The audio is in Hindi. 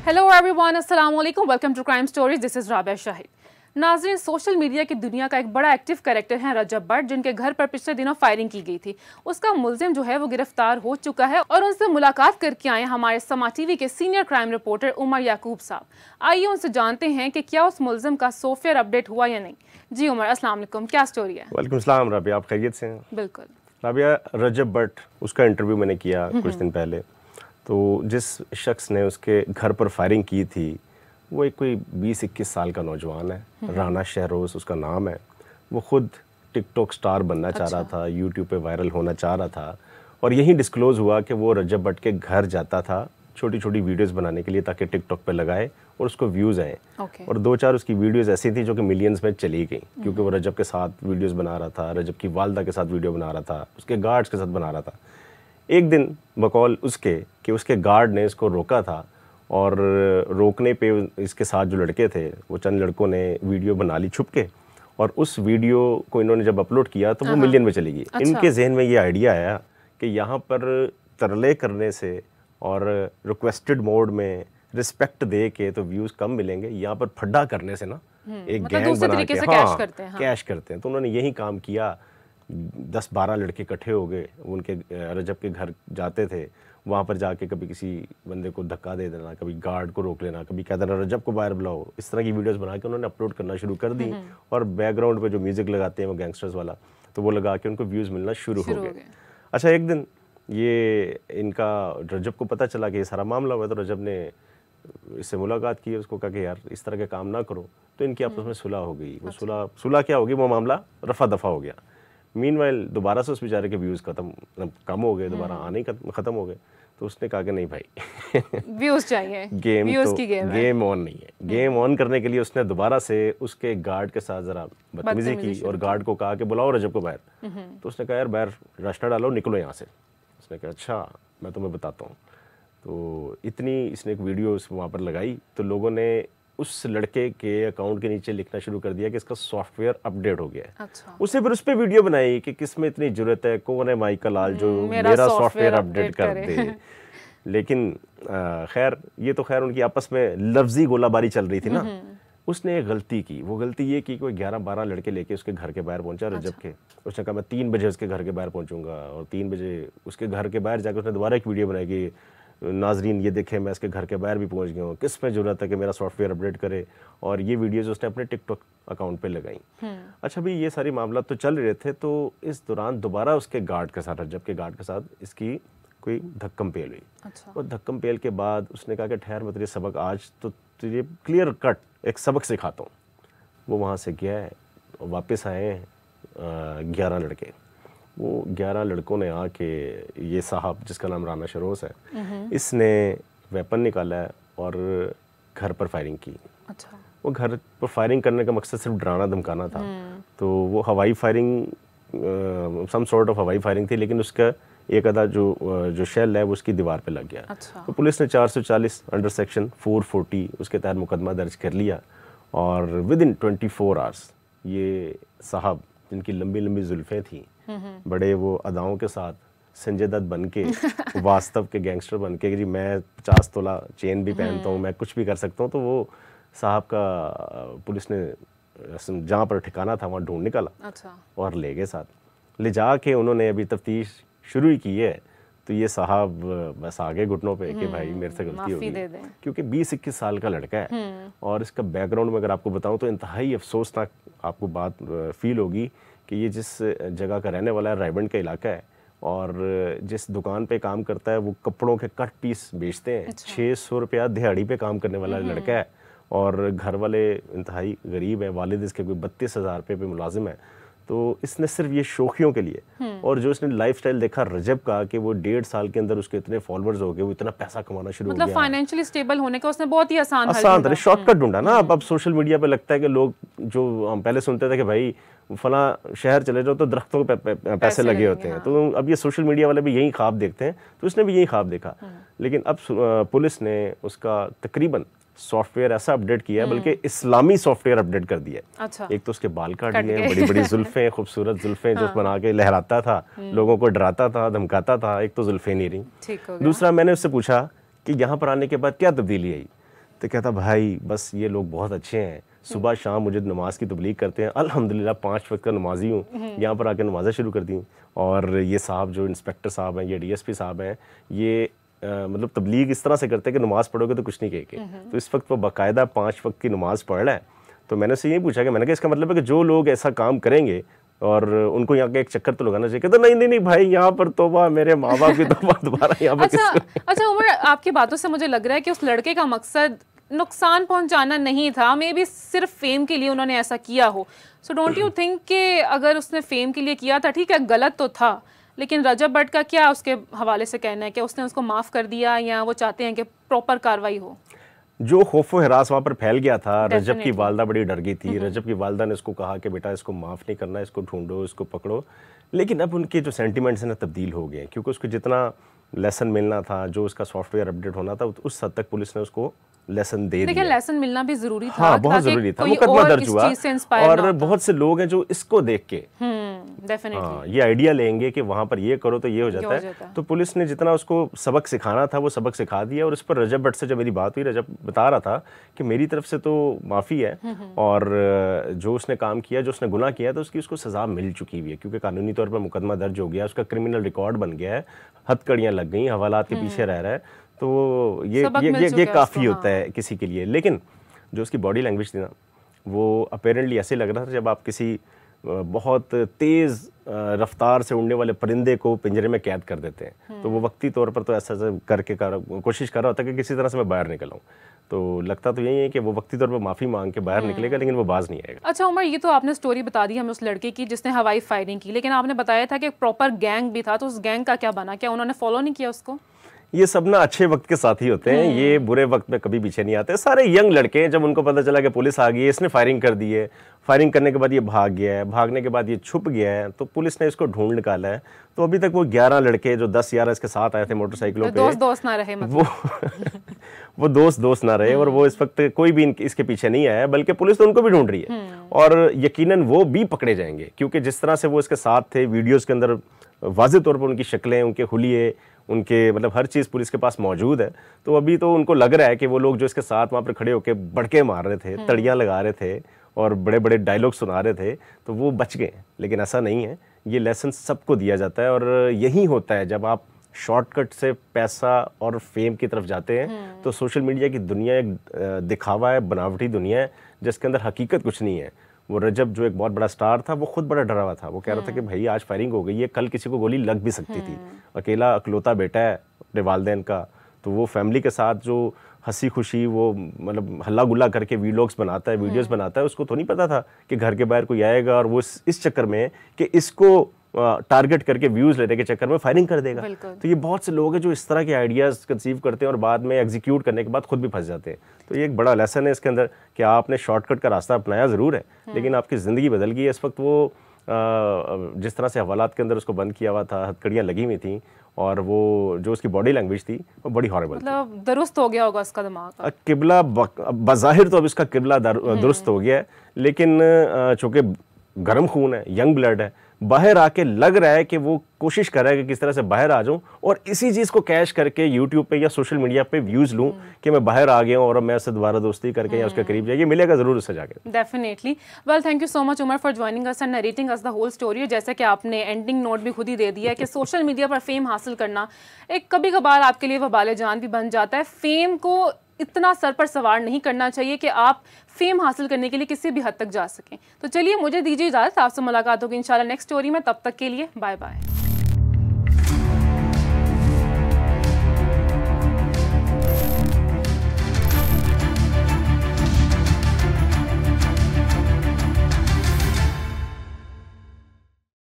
हेलो एवरीवन, अस्सलाम वालेकुम, welcome to crime stories. This is Rabia Shahid. नाज़रीन, सोशल मीडिया की दुनिया का एक बड़ा एक्टिव कैरेक्टर है रजब भट्ट, जिनके घर पर पिछले दिनों फायरिंग की गई थी। उसका मुलजिम जो है वो गिरफ्तार हो चुका है और उनसे मुलाकात करके आए हमारे समा टीवी के सीनियर क्राइम रिपोर्टर उमर याकूब साहब। आइए उनसे जानते हैं कि क्या उस मुलजिम का सॉफ्टवेयर अपडेट हुआ या नहीं। जी उमर, अस्सलाम वालेकुम, क्या स्टोरी है? वालेकुम सलाम राबिया, आप खैरियत से हैं? बिल्कुल। राबिया, रजब भट्ट, उसका इंटरव्यू मैंने किया कुछ दिन पहले। तो जिस शख्स ने उसके घर पर फायरिंग की थी वो एक कोई 20-21 साल का नौजवान है। राना शहरोज़ उसका नाम है। वो ख़ुद टिकटॉक स्टार बनना चाह रहा था, यूट्यूब पे वायरल होना चाह रहा था और यही डिस्क्लोज़ हुआ कि वो रजब भट्ट के घर जाता था छोटी छोटी वीडियोस बनाने के लिए ताकि टिकटॉक पे लगाए और उसको व्यूज़ आए। और 2-4 उसकी वीडियोस ऐसी थी जो कि मिलियंस में चली गई, क्योंकि वो रजब के साथ वीडियोस बना रहा था, रजब की वालदा के साथ वीडियो बना रहा था, उसके गार्ड्स के साथ बना रहा था। एक दिन बकौल उसके कि उसके गार्ड ने इसको रोका था और रोकने पे इसके साथ जो लड़के थे वो चंद लड़कों ने वीडियो बना ली छुप के, और उस वीडियो को इन्होंने जब अपलोड किया तो वो मिलियन में चली गई। इनके जहन में ये आइडिया आया कि यहाँ पर तरले करने से और रिक्वेस्टेड मोड में रिस्पेक्ट दे के तो व्यूज़ कम मिलेंगे, यहाँ पर फड्डा करने से ना एक गैंग बना के कैश करते हैं। तो उन्होंने यही काम किया। 10-12 लड़के इकट्ठे हो गए, उनके रजब के घर जाते थे, वहाँ पर जाके कभी किसी बंदे को धक्का दे देना, कभी गार्ड को रोक लेना, कभी कह देना रजब को बाहर बुलाओ। इस तरह की वीडियोस बना के उन्होंने अपलोड करना शुरू कर दी और बैकग्राउंड पे जो म्यूज़िक लगाते हैं वो गैंगस्टर्स वाला, तो वो लगा के उनको व्यूज़ मिलना शुरू हो गए। अच्छा, एक दिन ये इनका रजब को पता चला कि ये सारा मामला हुआ, तो रजब ने इससे मुलाकात की, उसको कहा कि यार इस तरह के काम ना करो। तो इनकी आपस में सुलह हो गई। वो सुलह क्या होगी, वो मामला रफा दफा हो गया। मीनवाइल दोबारा से उस बेचारे के व्यूज़ कम हो गए, दोबारा आने ख़त्म हो गए। तो उसने कहा कि नहीं भाई व्यूज़ चाहिए, गेम ऑन नहीं है। गेम ऑन करने के लिए उसने दोबारा से उसके गार्ड के साथ ज़रा बदतमीजी की और गार्ड को कहा कि बुलाओ रजब को बाहर। तो उसने कहा यार बाहर रास्ता डालो, निकलो यहाँ से। उसने कहा अच्छा मैं तुम्हें बताता हूँ। तो इतनी इसने एक वीडियो वहाँ पर लगाई तो लोगों ने उस लड़के के अकाउंट के नीचे लिखना शुरू कर दिया कि इसका सॉफ्टवेयर अपडेट हो गया है। अच्छा। उसने फिर उस पर वीडियो बनाई कि किस में इतनी जरूरत है, कौन है माइकल लाल जो मेरा सॉफ्टवेयर अपडेट कर दे। लेकिन खैर ये तो खैर उनकी आपस में लफ्जी गोलाबारी चल रही थी ना। उसने एक गलती की। वो गलती ये की कोई 11-12 लड़के लेके उसके घर के बाहर पहुंचा रजब के। उसने कहा मैं 3 बजे उसके घर के बाहर पहुंचूंगा, और 3 बजे उसके घर के बाहर जाकर उसने दोबारा एक वीडियो बनाई कि नाजरीन ये देखें मैं इसके घर के बाहर भी पहुंच गया हूँ, किस में जरूरत है कि मेरा सॉफ्टवेयर अपडेट करे। और ये वीडियोस उसने अपने टिकटॉक अकाउंट पे लगाई। अच्छा भाई, ये सारी मामला तो चल रहे थे, तो इस दौरान दोबारा उसके गार्ड के साथ, रजब के गार्ड के साथ इसकी कोई धक्कम पेल हुई। अच्छा। और धक्कम पेल के बाद उसने कहा कि ठहर मैं तुझे सबक, आज तो तुझे क्लियर कट एक सबक सिखाता हूँ। वो वहाँ से गया है, वापस आए 11 लड़के। वो 11 लड़कों ने आके, ये साहब जिसका नाम राना शहरोज़ है, इसने वेपन निकाला है और घर पर फायरिंग की। अच्छा। वो घर पर फायरिंग करने का मकसद सिर्फ डराना धमकाना था। तो वो हवाई फायरिंग, सम सॉर्ट ऑफ हवाई फायरिंग थी, लेकिन उसका एक आधा जो शेल है वो उसकी दीवार पे लग गया। अच्छा। तो पुलिस ने 440 अंडर सेक्शन 440 उसके तहत मुकदमा दर्ज कर लिया। और विद इन 24 आवर्स ये साहब, जिनकी लंबी लंबी जुल्फ़ें थी, बड़े वो अदाओं के साथ संजय दत्त बन के वास्तव के गैंगस्टर बन के जी मैं 50 तोला चेन भी पहनता हूँ, मैं कुछ भी कर सकता हूँ, तो वो साहब का पुलिस ने जहाँ पर ठिकाना था वहाँ ढूंढ निकाला। अच्छा। और ले गए साथ। ले जा के उन्होंने अभी तफ्तीश शुरू ही की है। तो ये साहब बस आगे घुटनों पे कि भाई मेरे से गलती हो गई, क्योंकि 20-21 साल का लड़का है। और इसका बैकग्राउंड में अगर आपको बताऊं तो इंतहाई अफसोसनाक आपको बात फील होगी कि ये जिस जगह का रहने वाला है, रायबंड का इलाका है, और जिस दुकान पे काम करता है वो कपड़ों के कट पीस बेचते हैं। 600 रुपया दिहाड़ी पे काम करने वाला लड़का है, और घर वाले इंतहाई गरीब है, वालिद इसके कोई 32,000 रुपये पे मुलाजिम है। तो इसने सिर्फ ये शौकियों के लिए, और जो इसने लाइफस्टाइल देखा रजब का कि वो 1.5 साल के अंदर उसके इतने फॉलोअर्स हो गए, वो इतना पैसा कमाना शुरू हो गया, मतलब फाइनेंशियली स्टेबल होने का उसने बहुत ही आसान शॉर्टकट ढूंढा ना। अब सोशल मीडिया पे लगता है कि लोग, जो हम पहले सुनते थे कि भाई फला शहर चले जाओ तो दरख्तों पे पैसे लगे होते हैं, तो अब ये सोशल मीडिया वाले भी यही ख्वाब देखते हैं, तो उसने भी यही ख्वाब देखा। लेकिन अब पुलिस ने उसका तकरीबन सॉफ्टवेयर ऐसा अपडेट किया है, बल्कि इस्लामी सॉफ्टवेयर अपडेट कर दिया है। अच्छा। एक तो उसके बाल काट दिए, बड़ी बड़ी जुल्फें, खूबसूरत जुल्फें जो बना के लहराता था, लोगों को डराता था, धमकाता था। एक तो जुल्फें नहीं रही। दूसरा, मैंने उससे पूछा कि यहाँ पर आने के बाद क्या तब्दीली आई, तो कहता भाई बस ये लोग बहुत अच्छे हैं, सुबह शाम मुझे नमाज की तबलीग करते हैं, अल्हम्दुलिल्लाह 5 वक्त का नमाजी हूँ, यहाँ पर आकर नमाज़ें शुरू कर दी। और ये साहब जो इंस्पेक्टर साहब हैं, ये DSP साहब हैं, ये मतलब तबलीग इस तरह से करते हैं कि नमाज़ पढ़ोगे तो कुछ नहीं कहेंगे। तो इस वक्त वो बाकायदा 5 वक्त की नमाज़ पढ़ रहा है। तो मैंने उससे यही पूछा कि मैंने कहा इसका मतलब है कि जो लोग ऐसा काम करेंगे और उनको यहाँ का एक चक्कर तो लगाना चाहिए। कहता नहीं भाई, यहाँ पर तोबा, मेरे माँ बाप की तोबा दोबारा यहाँ पर। अच्छा उमर, आपकी बातों से मुझे लग रहा है कि उस लड़के का मकसद नुकसान पहुंचाना नहीं था, मे बी सिर्फ फेम के लिए उन्होंने ऐसा किया हो। सो डोंट यू थिंक कि अगर उसने फेम के लिए किया था, ठीक है गलत तो था, लेकिन रजब भट्ट का क्या उसके हवाले से कहना है कि उसने उसको माफ़ कर दिया या वो चाहते हैं कि प्रॉपर कार्रवाई हो? जो खौफ व हिरास वहाँ पर फैल गया था, रजब की वालदा बड़ी डर गई थी। रजब की वालदा ने उसको कहा कि बेटा इसको माफ़ नहीं करना, इसको ढूंढो, इसको पकड़ो। लेकिन अब उनके जो सेंटिमेंट्स हैं ना तब्दील हो गए, क्योंकि उसको जितना लेसन मिलना था, जो उसका सॉफ्टवेयर अपडेट होना था, उस हद तक पुलिस ने उसको लेसन दे दिया। लेसन मिलना भी जरूरी था। हाँ, बहुत जरूरी था। मुकदमा दर्ज हुआ और बहुत से लोग हैं जो इसको देख के हाँ, ये आइडिया लेंगे कि वहां पर ये करो तो ये हो जाता है। तो पुलिस ने जितना उसको सबक सिखाना था वो सबक सिखा दिया। और इस पर रजब भट्ट से जब मेरी बात हुई, रजब बता रहा था कि मेरी तरफ से तो माफ़ी है और जो उसने काम किया, जो उसने गुनाह किया, तो उसको सज़ा मिल चुकी हुई है, क्योंकि कानूनी तौर पर मुकदमा दर्ज हो गया, उसका क्रिमिनल रिकॉर्ड बन गया है, हथकड़ियाँ लग गई, हवालात के पीछे रह रहा है। तो ये काफ़ी होता है किसी के लिए। लेकिन जो उसकी बॉडी लैंग्वेज थी ना, वो अपेरेंटली ऐसे लग रहा था जब आप किसी बहुत तेज़ रफ्तार से उड़ने वाले परिंदे को पिंजरे में कैद कर देते हैं। तो वो वक्ती तौर पर तो ऐसा करके कोशिश कर रहा होता है कि किसी तरह से मैं बाहर निकल आऊँ। तो लगता तो यही है कि वो वक्ती तौर पर माफ़ी मांग के बाहर निकलेगा, लेकिन वो बाज नहीं आएगा। अच्छा उमर, ये तो आपने स्टोरी बता दी हमें उस लड़के की जिसने हवाई फायरिंग की, लेकिन आपने बताया था कि एक प्रॉपर गैंग भी था, तो उस गैंग का क्या बना? क्या उन्होंने फॉलो नहीं किया उसको? ये सब ना अच्छे वक्त के साथी होते हैं, ये बुरे वक्त में कभी पीछे नहीं आते। सारे यंग लड़के हैं, जब उनको पता चला कि पुलिस आ गई है, इसने फायरिंग कर दी है, फायरिंग करने के बाद ये भाग गया है, भागने के बाद ये छुप गया है, तो पुलिस ने इसको ढूंढ निकाला है। तो अभी तक वो 11 लड़के जो 10-11 इसके साथ आए थे मोटरसाइकिलों पे, दोस्त ना रहे मतलब। वो दोस्त ना रहे और वो इस वक्त कोई भी इसके पीछे नहीं आया, बल्कि पुलिस तो उनको भी ढूंढ रही है और यकीनन वो भी पकड़े जाएंगे, क्योंकि जिस तरह से वो इसके साथ थे, वीडियोज़ के अंदर वाज़ेह तौर पर उनकी शक्लें, उनके हुलिये, उनके मतलब हर चीज़ पुलिस के पास मौजूद है। तो अभी तो उनको लग रहा है कि वो लोग जो इसके साथ वहाँ पर खड़े होकर बड़के मार रहे थे, तड़ियाँ लगा रहे थे और बड़े बड़े डायलॉग सुना रहे थे, तो वो बच गए। लेकिन ऐसा नहीं है, ये लेसन सबको दिया जाता है। और यही होता है जब आप शॉर्टकट से पैसा और फेम की तरफ जाते हैं, तो सोशल मीडिया की दुनिया एक दिखावा है, बनावटी दुनिया है, जिसके अंदर हकीकत कुछ नहीं है। वो रजब जो एक बहुत बड़ा स्टार था, वो खुद बड़ा डरा हुआ था। वो कह रहा था कि भाई आज फायरिंग हो गई है, कल किसी को गोली लग भी सकती थी। अकेला अकलौता बेटा है अपने वालिदैन का, तो वो फैमिली के साथ जो हंसी खुशी वो मतलब हल्ला गुल्ला करके वीलॉग्स बनाता है, वीडियोस बनाता है, उसको तो नहीं पता था कि घर के बाहर कोई आएगा और वो इस चक्कर में कि इसको टारगेट करके व्यूज लेने के चक्कर में फायरिंग कर देगा। तो ये बहुत से लोग हैं जो इस तरह के आइडियाज़ कंसीव करते हैं और बाद में एग्जीक्यूट करने के बाद खुद भी फंस जाते हैं। तो ये एक बड़ा लेसन है इसके अंदर कि आपने शॉर्टकट का रास्ता अपनाया ज़रूर है, लेकिन आपकी ज़िंदगी बदल गई है। इस वक्त वो जिस तरह से हवालात के अंदर उसको बंद किया हुआ था, हथकड़ियाँ लगी हुई थी और वो जो उसकी बॉडी लैंग्वेज थी वो बड़ी हॉरेबल थी। मतलब दुरुस्त हो गया होगा उसका दिमाग। किबला बज़ाहिर तो अब इसका किबला दुरुस्त हो गया है, लेकिन चूँकि गर्म खून है, यंग ब्लड है, बाहर आके लग रहा है कि वो कोशिश कर रहा है कि किस तरह से बाहर आ जाऊं और इसी चीज़ को कैश करके यूट्यूब पे या सोशल मीडिया पे व्यूज़ लूं कि मैं बाहर आ गया हूं और अब मैं उससे दोबारा दोस्ती करके या उसके करीब जाइए, मिलेगा ज़रूर उससे जाके। Definitely. Well, thank you so much Umar for joining us and narrating us the whole story. जैसे कि आपने एंडिंग नोट भी खुद ही दे दिया है कि सोशल मीडिया पर फेम हासिल करना एक कभी कभार आपके लिए वबाल जान भी बन जाता है। फेम को इतना सर पर सवार नहीं करना चाहिए कि आप फेम हासिल करने के लिए किसी भी हद तक जा सकें। तो चलिए, मुझे दीजिए इजाज़त, आपसे मुलाकात होगी इंशाल्लाह नेक्स्ट स्टोरी में। तब तक के लिए बाय बाय।